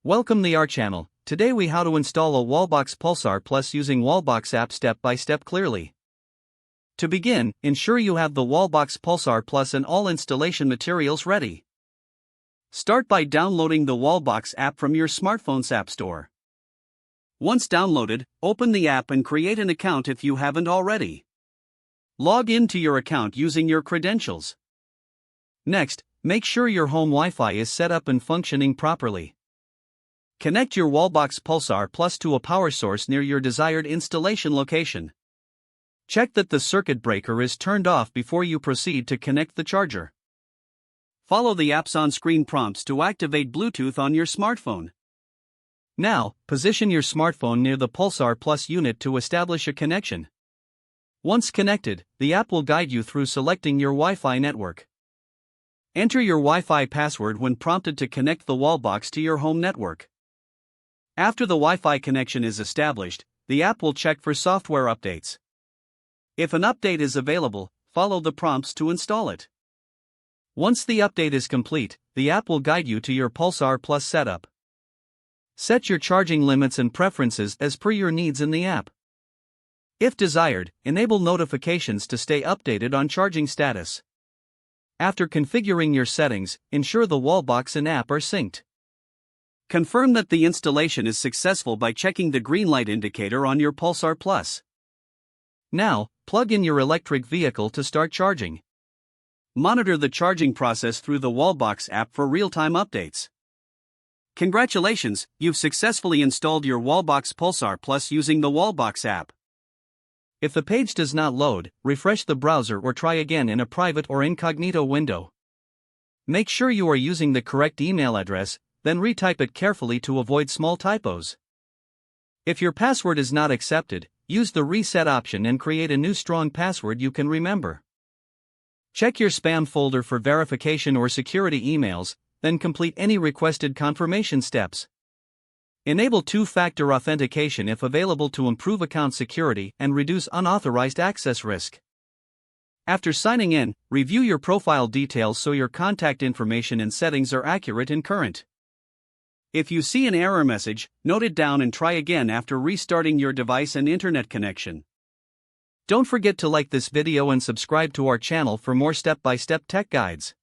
Welcome to our channel. Today we how to install a Wallbox Pulsar Plus using Wallbox app step by step clearly. To begin, ensure you have the Wallbox Pulsar Plus and all installation materials ready. Start by downloading the Wallbox app from your smartphone's app store. Once downloaded, open the app and create an account if you haven't already. Log into your account using your credentials. Next, make sure your home Wi-Fi is set up and functioning properly. Connect your Wallbox Pulsar Plus to a power source near your desired installation location. Check that the circuit breaker is turned off before you proceed to connect the charger. Follow the app's on-screen prompts to activate Bluetooth on your smartphone. Now, position your smartphone near the Pulsar Plus unit to establish a connection. Once connected, the app will guide you through selecting your Wi-Fi network. Enter your Wi-Fi password when prompted to connect the Wallbox to your home network. After the Wi-Fi connection is established, the app will check for software updates. If an update is available, follow the prompts to install it. Once the update is complete, the app will guide you to your Pulsar Plus setup. Set your charging limits and preferences as per your needs in the app. If desired, enable notifications to stay updated on charging status. After configuring your settings, ensure the Wallbox and app are synced. Confirm that the installation is successful by checking the green light indicator on your Pulsar Plus. Now, plug in your electric vehicle to start charging. Monitor the charging process through the Wallbox app for real-time updates. Congratulations, you've successfully installed your Wallbox Pulsar Plus using the Wallbox app. If the page does not load, refresh the browser or try again in a private or incognito window. Make sure you are using the correct email address, then retype it carefully to avoid small typos. If your password is not accepted, use the reset option and create a new strong password you can remember. Check your spam folder for verification or security emails, then complete any requested confirmation steps. Enable two-factor authentication if available to improve account security and reduce unauthorized access risk. After signing in, review your profile details so your contact information and settings are accurate and current. If you see an error message, note it down and try again after restarting your device and internet connection. Don't forget to like this video and subscribe to our channel for more step-by-step tech guides.